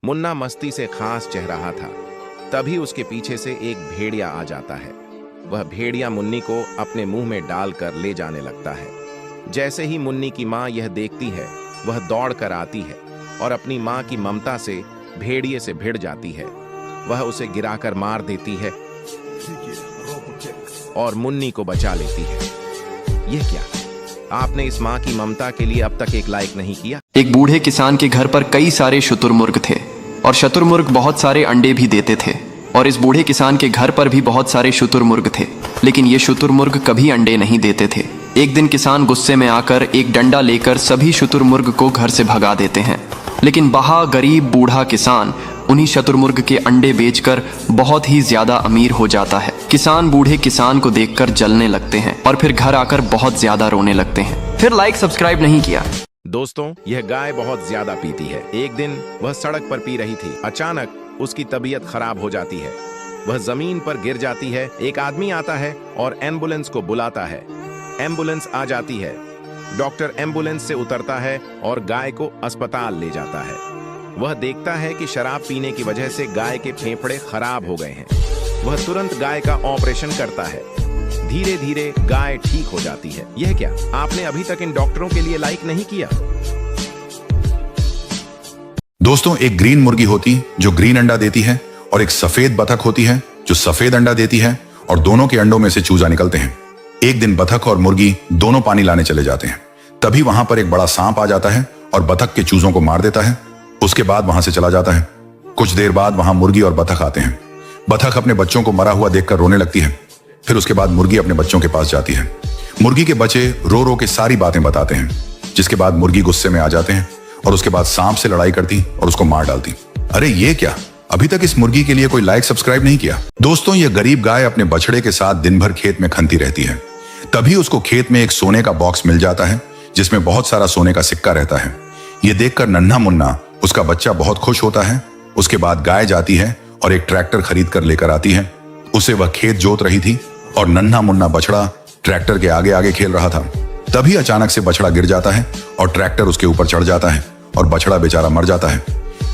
मुन्ना मस्ती से घास चह रहा था। तभी उसके पीछे से एक भेड़िया आ जाता है। वह भेड़िया मुन्नी को अपने मुंह में डालकर ले जाने लगता है। जैसे ही मुन्नी की माँ यह देखती है, वह दौड़ कर आती है और अपनी माँ की ममता से भेड़िए से भिड़ जाती है। वह उसे गिराकर मार देती है और मुन्नी को बचा लेती है। यह क्या? आपने इस माँ की ममता के लिए अब तक एक लाइक नहीं किया? एक बूढ़े किसान के घर पर कई सारे शुतुरमुर्ग थे और शुतुरमुर्ग बहुत सारे अंडे भी देते थे। और इस बूढ़े किसान के घर पर भी बहुत सारे शुतुरमुर्ग थे, लेकिन ये शुतुरमुर्ग कभी अंडे नहीं देते थे। एक दिन किसान गुस्से में आकर एक डंडा लेकर सभी शुतुरमुर्ग को घर से भगा देते हैं। लेकिन वह गरीब बूढ़ा किसान उन्हीं शुतुरमुर्ग के अंडे बेचकर बहुत ही ज्यादा अमीर हो जाता है। किसान बूढ़े किसान को देखकर जलने लगते हैं और फिर घर आकर बहुत ज्यादा रोने लगते हैं। फिर लाइक सब्सक्राइब नहीं किया। दोस्तों, यह गाय बहुत ज्यादा पीती है। एक दिन वह सड़क पर पी रही थी। अचानक उसकी तबीयत खराब हो जाती है। वह जमीन पर गिर जाती है। एक आदमी आता है और एम्बुलेंस को बुलाता है। एम्बुलेंस आ जाती है। डॉक्टर एम्बुलेंस से उतरता है और गाय को अस्पताल ले जाता है। वह देखता है कि शराब पीने की वजह से गाय के फेफड़े खराब हो गए हैं। वह तुरंत गाय का ऑपरेशन करता है। धीरे धीरे गाय ठीक हो जाती है। यह क्या? आपने अभी तक इन डॉक्टरों के लिए लाइक नहीं किया? दोस्तों, एक ग्रीन मुर्गी होती जो ग्रीन अंडा देती है और एक सफेद बतख होती है जो सफेद अंडा देती है, और दोनों के अंडों में से चूजा निकलते हैं। एक दिन बतख और मुर्गी दोनों पानी लाने चले जाते हैं। तभी वहां पर एक बड़ा सांप आ जाता है और बतख के चूजों को मार देता है। उसके बाद वहां से चला जाता है। कुछ देर बाद वहां मुर्गी और बतख आते हैं। बतख अपने बच्चों को मरा हुआ देखकर रोने लगती है। फिर उसके बाद मुर्गी अपने बच्चों के पास जाती है। मुर्गी के बच्चे रो रो के सारी बातें बताते हैं, जिसके बाद मुर्गी गुस्से में आ जाते हैं और उसके बाद सांप से लड़ाई करती और उसको मार डालती। अरे ये क्या? अभी तक इस मुर्गी के लिए कोई लाइक सब्सक्राइब नहीं किया। दोस्तों, ये गरीब गाय अपने बछड़े के साथ दिन भर खेत में खनती रहती है। तभी उसको खेत में एक सोने का बॉक्स मिल जाता है जिसमें बहुत सारा सोने का सिक्का रहता है। ये देखकर नन्हा मुन्ना, उसका बच्चा, बहुत खुश होता है। उसके बाद गाय जाती है और एक ट्रैक्टर खरीद कर लेकर आती है। उसे वह खेत जोत रही थी और नन्हा मुन्ना बछड़ा ट्रैक्टर के आगे आगे खेल रहा था। तभी अचानक से बछड़ा गिर जाता है और ट्रैक्टर उसके ऊपर चढ़ जाता है और बछड़ा बेचारा मर जाता है।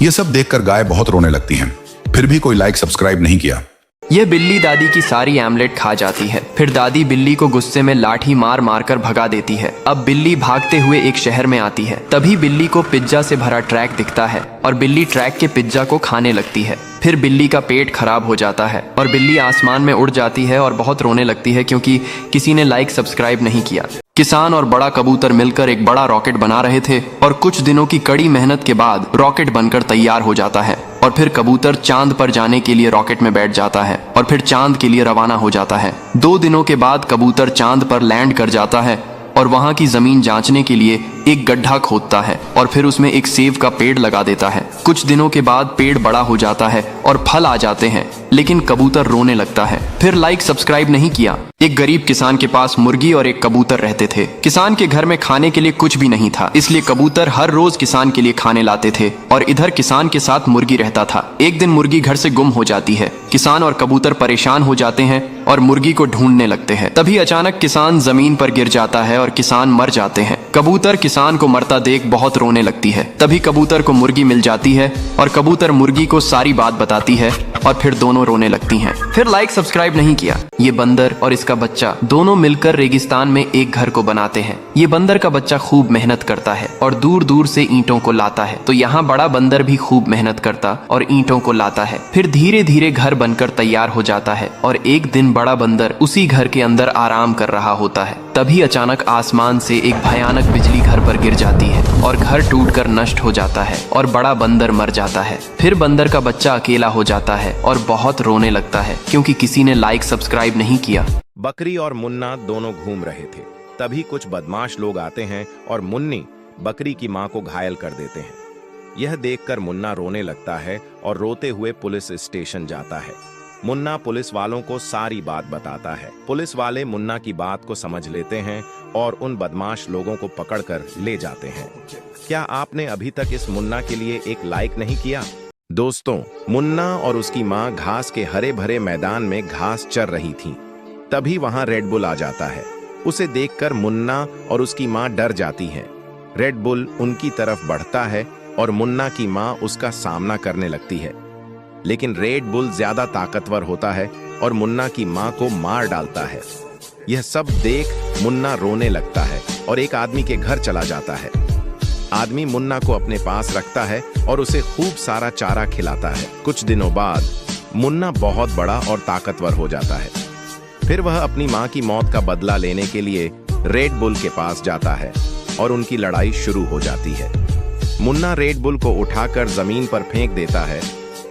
ये सब देखकर गाय बहुत रोने लगती है। फिर भी कोई लाइक सब्सक्राइब नहीं किया। यह बिल्ली दादी की सारी आमलेट खा जाती है। फिर दादी बिल्ली को गुस्से में लाठी मार मार कर भगा देती है। अब बिल्ली भागते हुए एक शहर में आती है। तभी बिल्ली को पिज्जा से भरा ट्रैक दिखता है और बिल्ली ट्रैक के पिज्जा को खाने लगती है। फिर बिल्ली का पेट खराब हो जाता है और बिल्ली आसमान में उड़ जाती है और बहुत रोने लगती है क्योंकि किसी ने लाइक सब्सक्राइब नहीं किया। किसान और बड़ा कबूतर मिलकर एक बड़ा रॉकेट बना रहे थे और कुछ दिनों की कड़ी मेहनत के बाद रॉकेट बनकर तैयार हो जाता है। और फिर कबूतर चांद पर जाने के लिए रॉकेट में बैठ जाता है और फिर चांद के लिए रवाना हो जाता है। 2 दिनों के बाद कबूतर चांद पर लैंड कर जाता है और वहां की जमीन जांचने के लिए एक गड्ढा खोदता है और फिर उसमें एक सेब का पेड़ लगा देता है। कुछ दिनों के बाद पेड़ बड़ा हो जाता है और फल आ जाते हैं, लेकिन कबूतर रोने लगता है। फिर लाइक सब्सक्राइब नहीं किया। एक गरीब किसान के पास मुर्गी और एक कबूतर रहते थे। किसान के घर में खाने के लिए कुछ भी नहीं था, इसलिए कबूतर हर रोज किसान के लिए खाने लाते थे और इधर किसान के साथ मुर्गी रहता था। एक दिन मुर्गी घर से गुम हो जाती है। किसान और कबूतर परेशान हो जाते हैं और मुर्गी को ढूंढने लगते हैं। तभी अचानक किसान जमीन पर गिर जाता है और किसान मर जाते हैं। कबूतर किसान को मरता देख बहुत रोने लगती है। तभी कबूतर को मुर्गी मिल जाती है और कबूतर मुर्गी को सारी बात बताती है और फिर दोनों रोने लगती हैं। फिर लाइक सब्सक्राइब नहीं किया। ये बंदर और इसका बच्चा दोनों मिलकर रेगिस्तान में एक घर को बनाते हैं। ये बंदर का बच्चा खूब मेहनत करता है और दूर दूर से ईंटों को लाता है, तो यहाँ बड़ा बंदर भी खूब मेहनत करता और ईंटों को लाता है। फिर धीरे धीरे घर बनकर तैयार हो जाता है और एक दिन बड़ा बंदर उसी घर के अंदर आराम कर रहा होता है। तभी अचानक आसमान से एक भयानक बिजली घर पर गिर जाती है और घर टूटकर नष्ट हो जाता है और बड़ा बंदर मर जाता है। फिर बंदर का बच्चा अकेला हो जाता है और बहुत रोने लगता है क्योंकि किसी ने लाइक सब्सक्राइब नहीं किया। बकरी और मुन्ना दोनों घूम रहे थे। तभी कुछ बदमाश लोग आते हैं और मुन्नी बकरी की मां को घायल कर देते हैं। यह देखकर मुन्ना रोने लगता है और रोते हुए पुलिस स्टेशन जाता है। मुन्ना पुलिस वालों को सारी बात बताता है। पुलिस वाले मुन्ना की बात को समझ लेते हैं और उन बदमाश लोगों को पकड़कर ले जाते हैं। क्या आपने अभी तक इस मुन्ना के लिए एक लाइक नहीं किया? दोस्तों, मुन्ना और उसकी माँ घास के हरे भरे मैदान में घास चर रही थीं। तभी वहां रेड बुल आ जाता है। उसे देखकर मुन्ना और उसकी माँ डर जाती हैं। रेड बुल उनकी तरफ बढ़ता है और मुन्ना की माँ उसका सामना करने लगती है। लेकिन रेड बुल ज्यादा ताकतवर होता है और मुन्ना की माँ को मार डालता है। यह सब देख मुन्ना रोने लगता है और एक आदमी के घर चला जाता है। आदमी मुन्ना को अपने पास रखता है और उसे खूब सारा चारा खिलाता है। कुछ दिनों बाद मुन्ना बहुत बड़ा और ताकतवर हो जाता है। फिर वह अपनी माँ की मौत का बदला लेने के लिए रेड बुल के पास जाता है और उनकी लड़ाई शुरू हो जाती है। मुन्ना रेड बुल को उठाकर जमीन पर फेंक देता है,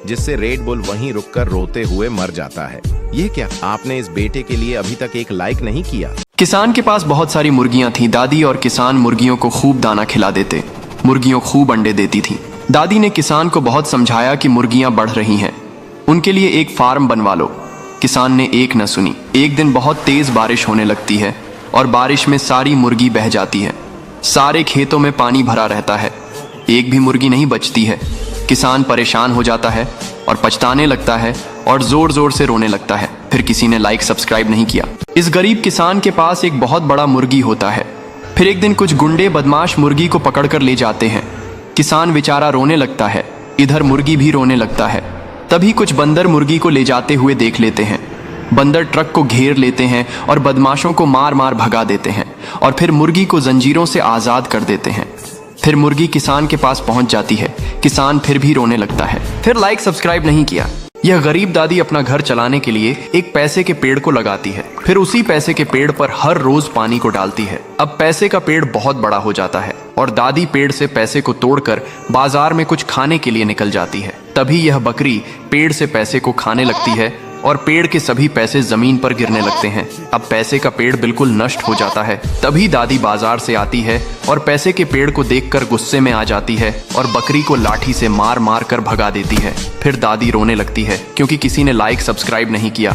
जिससे रेड बुल वहीं रुककर रोते हुए मर जाता है। यह क्या, आपने इस बेटे के लिए अभी तक एक लाइक नहीं किया? किसान के पास बहुत सारी मुर्गियां थीं। दादी और किसान मुर्गियों को खूब दाना खिला देते। मुर्गियों खूब अंडे देती थीं। दादी ने किसान को बहुत समझाया कि मुर्गियां बढ़ रही हैं, उनके लिए एक फार्म बनवा लो। किसान ने एक न सुनी। एक दिन बहुत तेज बारिश होने लगती है और बारिश में सारी मुर्गी बह जाती है। सारे खेतों में पानी भरा रहता है, एक भी मुर्गी नहीं बचती है। किसान परेशान हो जाता है और पछताने लगता है और जोर जोर से रोने लगता है। फिर किसी ने लाइक सब्सक्राइब नहीं किया। इस गरीब किसान के पास एक बहुत बड़ा मुर्गी होता है। फिर एक दिन कुछ गुंडे बदमाश मुर्गी को पकड़कर ले जाते हैं। किसान बेचारा रोने लगता है, इधर मुर्गी भी रोने लगता है। तभी कुछ बंदर मुर्गी को ले जाते हुए देख लेते हैं। बंदर ट्रक को घेर लेते हैं और बदमाशों को मार मार भगा देते हैं और फिर मुर्गी को जंजीरों से आज़ाद कर देते हैं। फिर मुर्गी किसान के पास पहुंच जाती है। किसान फिर भी रोने लगता है। फिर लाइक सब्सक्राइब नहीं किया। यह गरीब दादी अपना घर चलाने के लिए एक पैसे के पेड़ को लगाती है। फिर उसी पैसे के पेड़ पर हर रोज पानी को डालती है। अब पैसे का पेड़ बहुत बड़ा हो जाता है और दादी पेड़ से पैसे को तोड़कर बाजार में कुछ खाने के लिए निकल जाती है। तभी यह बकरी पेड़ से पैसे को खाने लगती है और पेड़ के सभी पैसे जमीन पर गिरने लगते हैं। अब पैसे का पेड़ बिल्कुल नष्ट हो जाता है। तभी दादी बाजार से आती है और पैसे के पेड़ को देखकर गुस्से में आ जाती है और बकरी को लाठी से मार मार कर भगा देती है। फिर दादी रोने लगती है क्योंकि किसी ने लाइक सब्सक्राइब नहीं किया।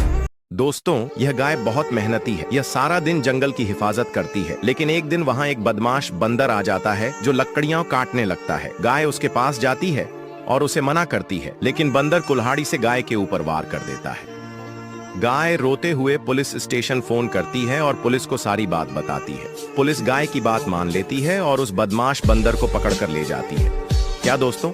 दोस्तों, यह गाय बहुत मेहनती है। यह सारा दिन जंगल की हिफाजत करती है। लेकिन एक दिन वहाँ एक बदमाश बंदर आ जाता है जो लकड़ियां काटने लगता है। गाय उसके पास जाती है और उसे मना करती है, लेकिन बंदर कुल्हाड़ी से गाय के ऊपर वार कर देता है। गाय रोते हुए पुलिस स्टेशन फोन करती है और पुलिस को सारी बात बताती है। पुलिस गाय की बात मान लेती है और उस बदमाश बंदर को पकड़कर ले जाती है। क्या दोस्तों,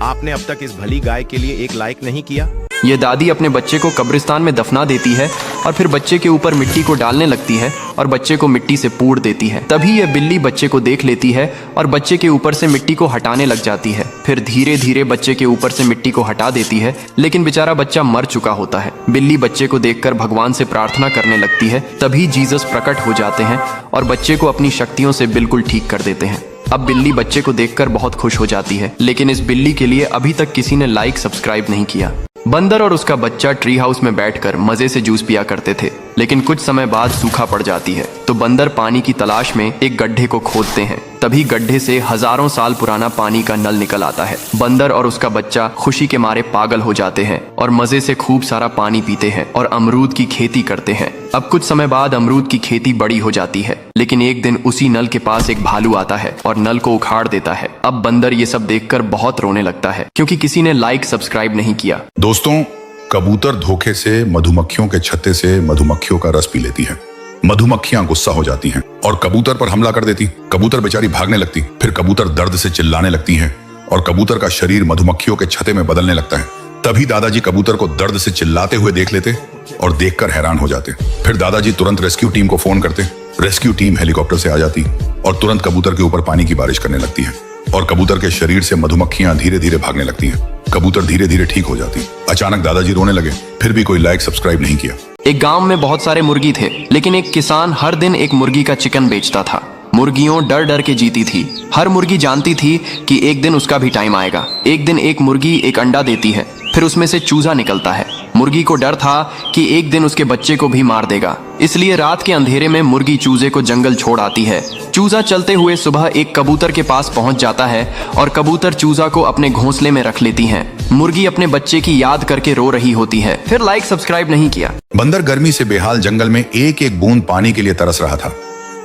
आपने अब तक इस भली गाय के लिए एक लाइक नहीं किया? ये दादी अपने बच्चे को कब्रिस्तान में दफना देती है और फिर बच्चे के ऊपर मिट्टी को डालने लगती है और बच्चे को मिट्टी से पूर देती है। तभी यह बिल्ली बच्चे को देख लेती है और बच्चे के ऊपर से मिट्टी को हटाने लग जाती है। फिर धीरे धीरे बच्चे के ऊपर से मिट्टी को हटा देती है, लेकिन बेचारा बच्चा मर चुका होता है। बिल्ली बच्चे को देखकर भगवान से प्रार्थना करने लगती है। तभी जीसस प्रकट हो जाते हैं और बच्चे को अपनी शक्तियों से बिल्कुल ठीक कर देते हैं। अब बिल्ली बच्चे को देखकर बहुत खुश हो जाती है, लेकिन इस बिल्ली के लिए अभी तक किसी ने लाइक सब्सक्राइब नहीं किया। बंदर और उसका बच्चा ट्री हाउस में बैठकर मजे से जूस पिया करते थे, लेकिन कुछ समय बाद सूखा पड़ जाती है। तो बंदर पानी की तलाश में एक गड्ढे को खोदते हैं। तभी गड्ढे से हजारों साल पुराना पानी का नल निकल आता है। बंदर और उसका बच्चा खुशी के मारे पागल हो जाते हैं और मजे से खूब सारा पानी पीते हैं और अमरूद की खेती करते हैं। अब कुछ समय बाद अमरूद की खेती बड़ी हो जाती है, लेकिन एक दिन उसी नल के पास एक भालू आता है और नल को उखाड़ देता है। अब बंदर ये सब देखकर बहुत रोने लगता है क्योंकि किसी ने लाइक सब्सक्राइब नहीं किया। दोस्तों, कबूतर धोखे से मधुमक्खियों के छत्ते से मधुमक्खियों का रस पी लेती है। मधुमक्खियां गुस्सा हो जाती हैं और कबूतर पर हमला कर देती। कबूतर बेचारी भागने लगती। फिर कबूतर दर्द से चिल्लाने लगती है और कबूतर का शरीर मधुमक्खियों के छत्ते में बदलने लगता है। तभी दादाजी कबूतर को दर्द से चिल्लाते हुए देख लेते और देखकर हैरान हो जाते। फिर दादाजी तुरंत रेस्क्यू टीम को फोन करते। रेस्क्यू टीम हेलीकॉप्टर से आ जाती और तुरंत कबूतर के ऊपर पानी की बारिश करने लगती है और कबूतर के शरीर से मधुमक्खियां धीरे धीरे भागने लगती हैं। कबूतर धीरे धीरे ठीक हो जाती। अचानक दादाजी रोने लगे। फिर भी कोई लाइक सब्सक्राइब नहीं किया। एक गांव में बहुत सारे मुर्गी थे, लेकिन एक किसान हर दिन एक मुर्गी का चिकन बेचता था। मुर्गियों डर डर के जीती थी। हर मुर्गी जानती थी कि एक दिन उसका भी टाइम आएगा। एक दिन एक मुर्गी एक अंडा देती है, फिर उसमें से चूजा निकलता है। मुर्गी को डर था कि एक दिन उसके बच्चे को भी मार देगा, इसलिए रात के अंधेरे में मुर्गी चूजे को जंगल छोड़ आती है। चूजा चलते हुए सुबह एक कबूतर के पास पहुंच जाता है और कबूतर चूजा को अपने घोंसले में रख लेती हैं। मुर्गी अपने बच्चे की याद करके रो रही होती है। फिर लाइक सब्सक्राइब नहीं किया। बंदर गर्मी से बेहाल जंगल में एक एक बूंद पानी के लिए तरस रहा था।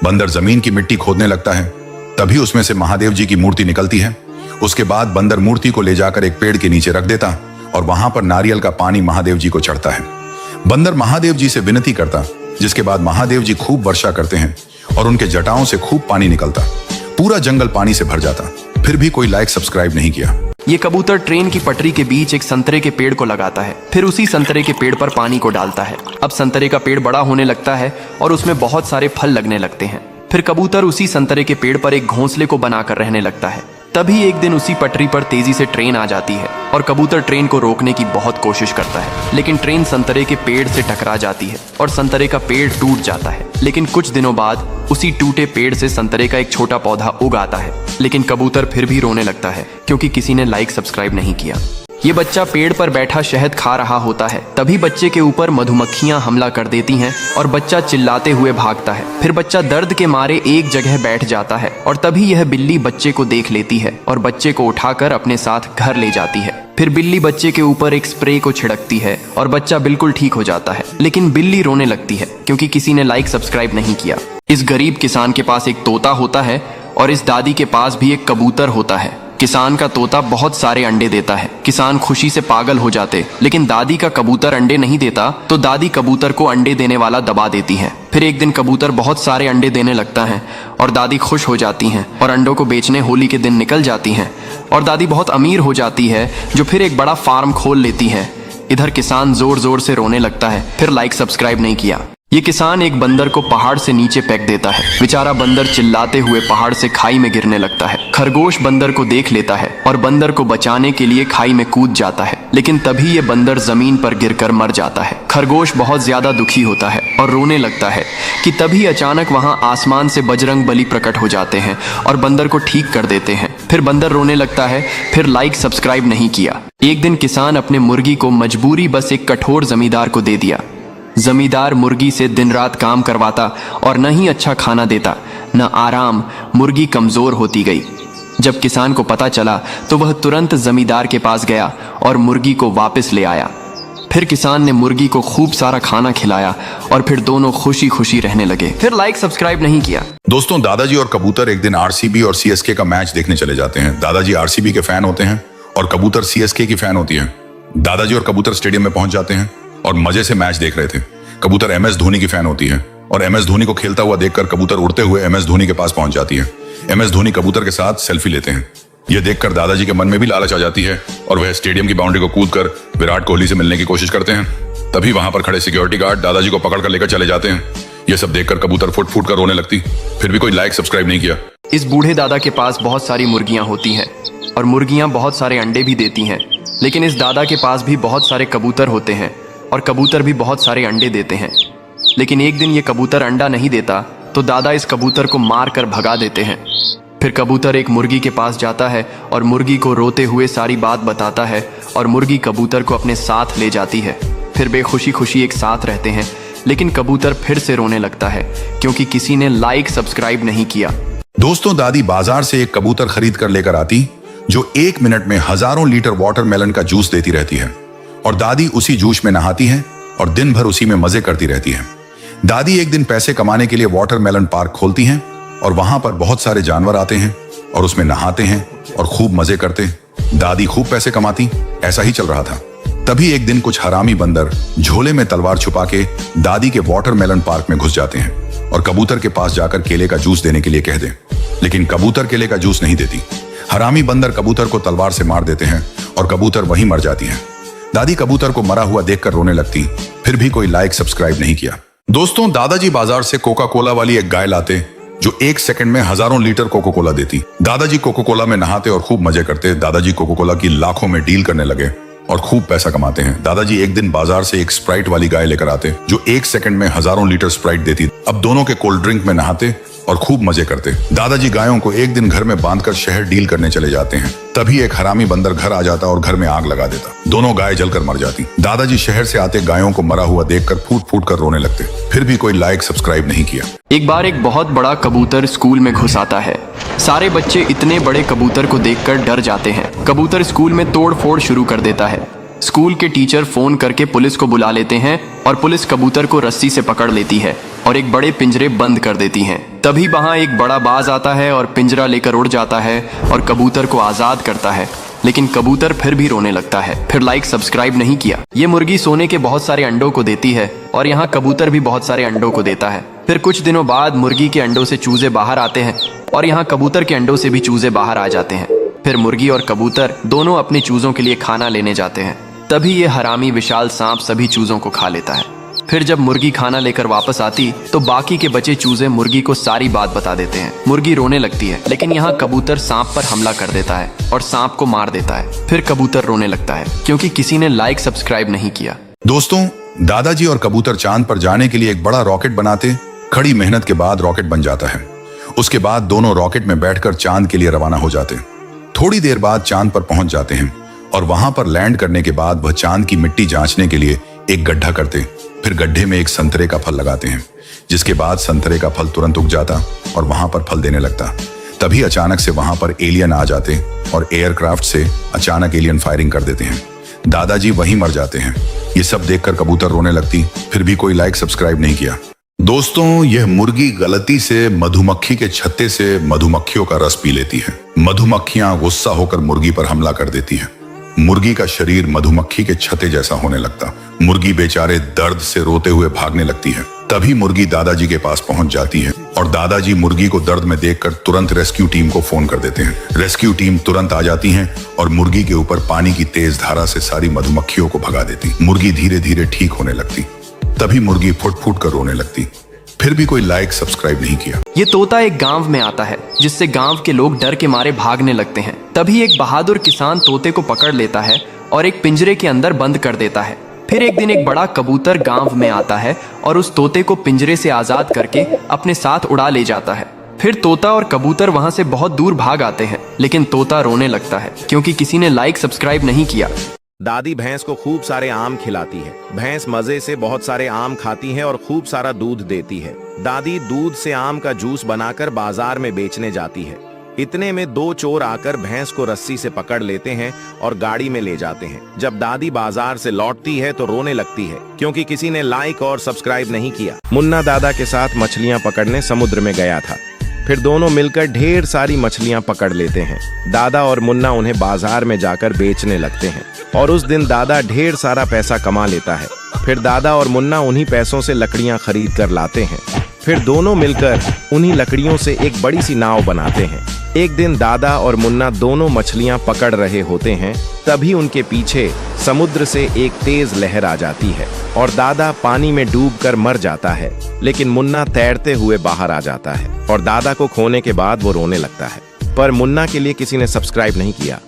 बंदर जमीन की मिट्टी खोदने लगता है। तभी उसमें से महादेव जी की मूर्ति निकलती है। उसके बाद बंदर मूर्ति को ले जाकर एक पेड़ के नीचे रख देता और वहां पर नारियल का पानी महादेव जी को चढ़ता है। बंदर महादेव जी से विनती करता, जिसके बाद महादेव जी खूब वर्षा करते हैं और उनके जटाओं से खूब पानी निकलता। पूरा जंगल पानी से भर जाता। फिर भी कोई लाइक सब्सक्राइब नहीं किया। ये कबूतर ट्रेन की पटरी के बीच एक संतरे के पेड़ को लगाता है, फिर उसी संतरे के पेड़ पर पानी को डालता है। अब संतरे का पेड़ बड़ा होने लगता है और उसमें बहुत सारे फल लगने लगते हैं। फिर कबूतर उसी संतरे के पेड़ पर एक घोंसले को बनाकर रहने लगता है। तभी एक दिन उसी पटरी पर तेजी से ट्रेन आ जाती है और कबूतर ट्रेन को रोकने की बहुत कोशिश करता है, लेकिन ट्रेन संतरे के पेड़ से टकरा जाती है और संतरे का पेड़ टूट जाता है। लेकिन कुछ दिनों बाद उसी टूटे पेड़ से संतरे का एक छोटा पौधा उग आता है, लेकिन कबूतर फिर भी रोने लगता है क्योंकि किसी ने लाइक सब्सक्राइब नहीं किया। ये बच्चा पेड़ पर बैठा शहद खा रहा होता है, तभी बच्चे के ऊपर मधुमक्खियां हमला कर देती हैं और बच्चा चिल्लाते हुए भागता है। फिर बच्चा दर्द के मारे एक जगह बैठ जाता है और तभी यह बिल्ली बच्चे को देख लेती है और बच्चे को उठाकर अपने साथ घर ले जाती है। फिर बिल्ली बच्चे के ऊपर एक स्प्रे को छिड़कती है और बच्चा बिल्कुल ठीक हो जाता है, लेकिन बिल्ली रोने लगती है क्योंकि किसी ने लाइक सब्सक्राइब नहीं किया। इस गरीब किसान के पास एक तोता होता है और इस दादी के पास भी एक कबूतर होता है। किसान का तोता बहुत सारे अंडे देता है। किसान खुशी से पागल हो जाते, लेकिन दादी का कबूतर अंडे नहीं देता तो दादी कबूतर को अंडे देने वाला दबा देती है। फिर एक दिन कबूतर बहुत सारे अंडे देने लगता है और दादी खुश हो जाती हैं और अंडों को बेचने होली के दिन निकल जाती हैं और दादी बहुत अमीर हो जाती है, जो फिर एक बड़ा फार्म खोल लेती है। इधर किसान जोर जोर से रोने लगता है, फिर लाइक सब्सक्राइब नहीं किया। ये किसान एक बंदर को पहाड़ से नीचे फेंक देता है। बेचारा बंदर चिल्लाते हुए पहाड़ से खाई में गिरने लगता है। खरगोश बंदर को देख लेता है और बंदर को बचाने के लिए खाई में कूद जाता है, लेकिन तभी ये बंदर जमीन पर गिरकर मर जाता है। खरगोश बहुत ज्यादा दुखी होता है और रोने लगता है कि तभी अचानक वहां आसमान से बजरंग बली प्रकट हो जाते हैं और बंदर को ठीक कर देते हैं। फिर बंदर रोने लगता है, फिर लाइक सब्सक्राइब नहीं किया। एक दिन किसान अपने मुर्गी को मजबूरी बस एक कठोर जमींदार को दे दिया। जमींदार मुर्गी से दिन रात काम करवाता और न ही अच्छा खाना देता, न आराम। मुर्गी कमजोर होती गई। जब किसान को पता चला तो वह तुरंत जमींदार के पास गया और मुर्गी को वापस ले आया। फिर किसान ने मुर्गी को खूब सारा खाना खिलाया और फिर दोनों खुशी खुशी रहने लगे। फिर लाइक सब्सक्राइब नहीं किया। दोस्तों, दादाजी और कबूतर एक दिन आरसीबी और सीएसके का मैच देखने चले जाते हैं। दादाजी आरसीबी के फैन होते हैं और कबूतर सीएसके की फैन होती है। दादाजी और कबूतर स्टेडियम में पहुंच जाते हैं और मजे से मैच देख रहे थे। कबूतर एमएस धोनी की फैन होती है और एमएस धोनी को खेलता हुआ देखकर कबूतर उड़ते हुए एमएस धोनी के पास पहुंच जाती है। एमएस धोनी कबूतर के साथ सेल्फी लेते हैं। यह देखकर दादाजी के मन में भी लालच आ जाती है और वह स्टेडियम की बाउंड्री को कूदकर विराट कोहली से मिलने की कोशिश करते हैं। तभी वहां पर खड़े सिक्योरिटी गार्ड दादाजी को पकड़कर लेकर चले जाते हैं। यह सब देखकर कबूतर फुट फुट कर रोने लगती, फिर भी कोई लाइक सब्सक्राइब नहीं किया। इस बूढ़े दादा के पास बहुत सारी मुर्गियां होती हैं और मुर्गियां बहुत सारे अंडे भी देती हैं, लेकिन इस दादा के पास भी बहुत सारे कबूतर होते हैं और कबूतर भी बहुत सारे अंडे देते हैं। लेकिन एक दिन ये कबूतर अंडा नहीं देता तो दादा इस कबूतर को मार कर भगा देते हैं। फिर कबूतर एक मुर्गी के पास जाता है और मुर्गी को रोते हुए सारी बात बताता है और मुर्गी कबूतर को अपने साथ ले जाती है। फिर बेखुशी खुशी एक साथ रहते हैं, लेकिन कबूतर फिर से रोने लगता है क्योंकि किसी ने लाइक सब्सक्राइब नहीं किया। दोस्तों, दादी बाजार से एक कबूतर खरीद कर लेकर आती जो 1 मिनट में हजारों लीटर वाटरमेलन का जूस देती रहती है और दादी उसी जूस में नहाती है और दिन भर उसी में मजे करती रहती है। दादी एक दिन पैसे कमाने के लिए वाटरमेलन पार्क खोलती हैं और वहां पर बहुत सारे जानवर आते हैं और उसमें नहाते हैं और खूब मजे करते। दादी खूब पैसे कमाती। ऐसा ही चल रहा था। तभी एक दिन कुछ हरामी बंदर झोले में तलवार छुपा के दादी के वाटरमेलन पार्क में घुस जाते हैं और कबूतर के पास जाकर केले का जूस देने के लिए कह दें, लेकिन कबूतर केले का जूस नहीं देती। हरामी बंदर कबूतर को तलवार से मार देते हैं और कबूतर वहीं मर जाती है। दादी कबूतर को मरा हुआ देखकर रोने लगती, फिर भी कोई लाइक सब्सक्राइब नहीं किया। दोस्तों, दादाजी बाजार से कोका कोला वाली एक गाय लाते जो 1 सेकंड में हजारों लीटर कोका कोला देती। दादाजी कोका कोला में नहाते और खूब मजे करते। दादाजी कोका कोला की लाखों में डील करने लगे और खूब पैसा कमाते हैं। दादाजी एक दिन बाजार से एक स्प्राइट वाली गाय लेकर आते जो 1 सेकंड में हजारों लीटर स्प्राइट देती। अब दोनों के कोल्ड ड्रिंक में नहाते और खूब मजे करते। दादाजी गायों को एक दिन घर में बांधकर शहर डील करने चले जाते हैं। तभी एक हरामी बंदर घर आ जाता और घर में आग लगा देता। दोनों गाय जलकर मर जाती। दादाजी शहर से आते गायों को मरा हुआ देखकर फूट फूट कर रोने लगते, फिर भी कोई लाइक सब्सक्राइब नहीं किया। एक बार एक बहुत बड़ा कबूतर स्कूल में घुस आता है। सारे बच्चे इतने बड़े कबूतर को देखकर डर जाते हैं। कबूतर स्कूल में तोड़ फोड़ शुरू कर देता है। स्कूल के टीचर फोन करके पुलिस को बुला लेते हैं और पुलिस कबूतर को रस्सी से पकड़ लेती है और एक बड़े पिंजरे बंद कर देती हैं। तभी वहां एक बड़ा बाज आता है और पिंजरा लेकर उड़ जाता है और कबूतर को आजाद करता है, लेकिन कबूतर फिर भी रोने लगता है। फिर लाइक सब्सक्राइब नहीं किया। ये मुर्गी सोने के बहुत सारे अंडों को देती है और यहाँ कबूतर भी बहुत सारे अंडों को देता है। फिर कुछ दिनों बाद मुर्गी के अंडों से चूजे बाहर आते हैं और यहाँ कबूतर के अंडों से भी चूजे बाहर आ जाते हैं। फिर मुर्गी और कबूतर दोनों अपने चूजों के लिए खाना लेने जाते हैं। तभी ये हरामी विशाल सांप सभी चूजों को खा लेता है। फिर जब मुर्गी खाना लेकर वापस आती तो बाकी के बचे चूजे मुर्गी को सारी बात बता देते हैं। मुर्गी रोने लगती है, लेकिन यहाँ कबूतर सांप पर हमला कर देता है और सांप को मार देता है। फिर कबूतर रोने लगता है क्योंकि किसी ने लाइक सब्सक्राइब नहीं किया। दोस्तों, दादाजी और कबूतर चांद पर जाने के लिए एक बड़ा रॉकेट बनाते। कड़ी मेहनत के बाद रॉकेट बन जाता है। उसके बाद दोनों रॉकेट में बैठकर चांद के लिए रवाना हो जाते। थोड़ी देर बाद चांद पर पहुंच जाते हैं और वहां पर लैंड करने के बाद वह चांद की मिट्टी जांचने के लिए एक गड्ढा करते। फिर गड्ढे में एक संतरे का फल लगाते हैं, जिसके बाद संतरे का फल तुरंत उग जाता और वहां पर फल देने लगता। तभी अचानक से वहां पर एलियन आ जाते और एयरक्राफ्ट से अचानक एलियन फायरिंग कर देते हैं। दादाजी वहीं मर जाते हैं। ये सब देखकर कबूतर रोने लगती, फिर भी कोई लाइक सब्सक्राइब नहीं किया। दोस्तों, यह मुर्गी गलती से मधुमक्खी के छत्ते से मधुमक्खियों का रस पी लेती है। मधुमक्खियां गुस्सा होकर मुर्गी पर हमला कर देती है। मुर्गी का शरीर मधुमक्खी के छत्ते जैसा होने लगता। मुर्गी बेचारे दर्द से रोते हुए भागने लगती है। तभी मुर्गी दादाजी के पास पहुंच जाती है और दादाजी मुर्गी को दर्द में देखकर तुरंत रेस्क्यू टीम को फोन कर देते हैं। रेस्क्यू टीम तुरंत आ जाती है और मुर्गी के ऊपर पानी की तेज धारा से सारी मधुमक्खियों को भगा देती। मुर्गी धीरे धीरे ठीक होने लगती। तभी मुर्गी फुट फुट कर रोने लगती। फिर भी कोई लाइक सब्सक्राइब नहीं किया। ये तोता एक गांव में आता है, जिससे गांव के लोग डर के मारे भागने लगते हैं। तभी एक बहादुर किसान तोते को पकड़ लेता है और एक पिंजरे के अंदर बंद कर देता है। फिर एक दिन एक बड़ा कबूतर गांव में आता है और उस तोते को पिंजरे से आजाद करके अपने साथ उड़ा ले जाता है। फिर तोता और कबूतर वहां से बहुत दूर भाग आते हैं, लेकिन तोता रोने लगता है क्योंकि किसी ने लाइक सब्सक्राइब नहीं किया। दादी भैंस को खूब सारे आम खिलाती है। भैंस मजे से बहुत सारे आम खाती है और खूब सारा दूध देती है। दादी दूध से आम का जूस बनाकर बाजार में बेचने जाती है। इतने में दो चोर आकर भैंस को रस्सी से पकड़ लेते हैं और गाड़ी में ले जाते हैं। जब दादी बाजार से लौटती है तो रोने लगती है क्योंकि किसी ने लाइक और सब्सक्राइब नहीं किया। मुन्ना दादा के साथ मछलियां पकड़ने समुद्र में गया था। फिर दोनों मिलकर ढेर सारी मछलियां पकड़ लेते हैं। दादा और मुन्ना उन्हें बाजार में जाकर बेचने लगते हैं और उस दिन दादा ढेर सारा पैसा कमा लेता है। फिर दादा और मुन्ना उन्हीं पैसों से लकड़ियां खरीद कर लाते हैं। फिर दोनों मिलकर उन्हीं लकड़ियों से एक बड़ी सी नाव बनाते हैं। एक दिन दादा और मुन्ना दोनों मछलियां पकड़ रहे होते हैं, तभी उनके पीछे समुद्र से एक तेज लहर आ जाती है और दादा पानी में डूबकर मर जाता है, लेकिन मुन्ना तैरते हुए बाहर आ जाता है और दादा को खोने के बाद वो रोने लगता है। पर मुन्ना के लिए किसी ने सब्सक्राइब नहीं किया।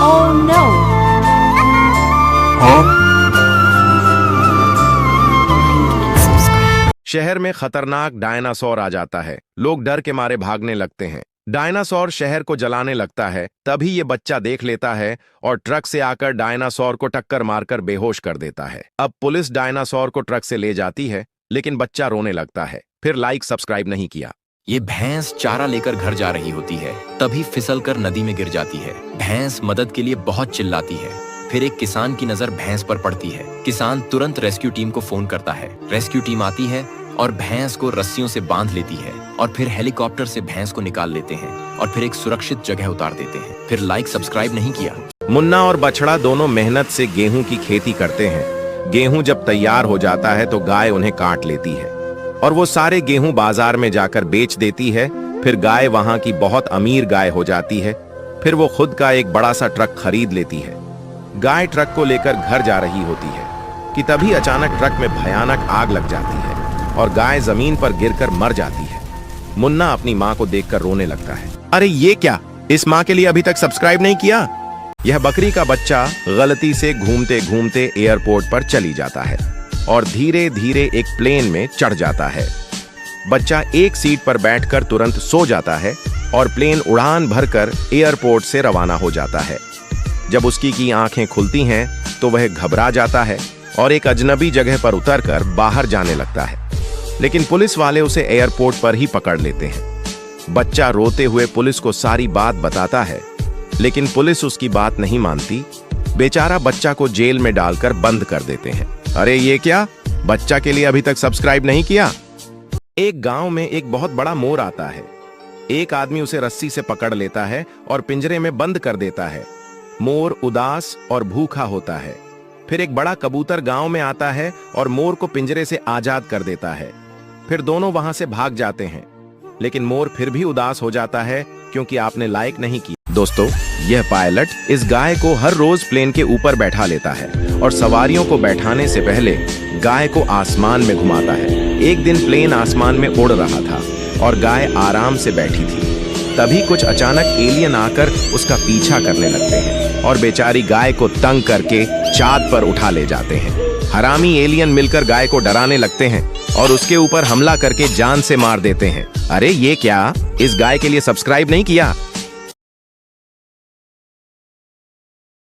Oh no! शहर में खतरनाक डायनासोर आ जाता है। लोग डर के मारे भागने लगते हैं। डायनासोर शहर को जलाने लगता है। तभी ये बच्चा देख लेता है और ट्रक से आकर डायनासोर को टक्कर मारकर बेहोश कर देता है। अब पुलिस डायनासोर को ट्रक से ले जाती है, लेकिन बच्चा रोने लगता है। फिर लाइक सब्सक्राइब नहीं किया। ये भैंस चारा लेकर घर जा रही होती है, तभी फिसलकर नदी में गिर जाती है। भैंस मदद के लिए बहुत चिल्लाती है। फिर एक किसान की नजर भैंस पर पड़ती है। किसान तुरंत रेस्क्यू टीम को फोन करता है। रेस्क्यू टीम आती है और भैंस को रस्सियों से बांध लेती है और फिर हेलीकॉप्टर से भैंस को निकाल लेते हैं और फिर एक सुरक्षित जगह उतार देते हैं। फिर लाइक सब्सक्राइब नहीं किया। मुन्ना और बछड़ा दोनों मेहनत से गेहूं की खेती करते हैं। गेहूं जब तैयार हो जाता है तो गाय उन्हें काट लेती है और वो सारे गेहूं बाजार में जाकर बेच देती है। फिर गाय वहां की बहुत अमीर गाय हो जाती है। फिर वो खुद का एक बड़ा सा ट्रक खरीद लेती है। गाय ट्रक को लेकर घर जा रही होती है कि तभी अचानक ट्रक में भयानक आग लग जाती है और गाय जमीन पर गिरकर मर जाती है। मुन्ना अपनी माँ को देखकर रोने लगता है। अरे ये क्या, इस माँ के लिए अभी तक सब्सक्राइब नहीं किया। यह बकरी का बच्चा गलती से घूमते घूमते एयरपोर्ट पर चली जाता है और धीरे धीरे एक प्लेन में चढ़ जाता है। बच्चा एक सीट पर बैठकर तुरंत सो जाता है और प्लेन उड़ान भरकर एयरपोर्ट से रवाना हो जाता है। जब उसकी आंखें खुलती हैं तो वह घबरा जाता है और एक अजनबी जगह पर उतरकर बाहर जाने लगता है, लेकिन पुलिस वाले उसे एयरपोर्ट पर ही पकड़ लेते हैं। बच्चा रोते हुए पुलिस को सारी बात बताता है, लेकिन पुलिस उसकी बात नहीं मानती। बेचारा बच्चा को जेल में डालकर बंद कर देते हैं। अरे ये क्या, बच्चा के लिए अभी तक सब्सक्राइब नहीं किया? एक गांव में एक बहुत बड़ा मोर आता है। एक आदमी उसे रस्सी से पकड़ लेता है और पिंजरे में बंद कर देता है। मोर उदास और भूखा होता है। फिर एक बड़ा कबूतर गांव में आता है और मोर को पिंजरे से आजाद कर देता है। फिर दोनों वहां से भाग जाते हैं, लेकिन मोर फिर भी उदास हो जाता है क्योंकि आपने लाइक नहीं किया। दोस्तों, यह पायलट इस गाय को हर रोज प्लेन के ऊपर बैठा लेता है और सवारियों को बैठाने से पहले गाय को आसमान में घुमाता है। एक दिन प्लेन आसमान में उड़ रहा था और गाय आराम से बैठी थी। तभी कुछ अचानक एलियन आकर उसका पीछा करने लगते हैं और बेचारी गाय को तंग करके चांद पर उठा ले जाते हैं। हरामी एलियन मिलकर गाय को डराने लगते हैं और उसके ऊपर हमला करके जान से मार देते हैं। अरे ये क्या, इस गाय के लिए सब्सक्राइब नहीं किया?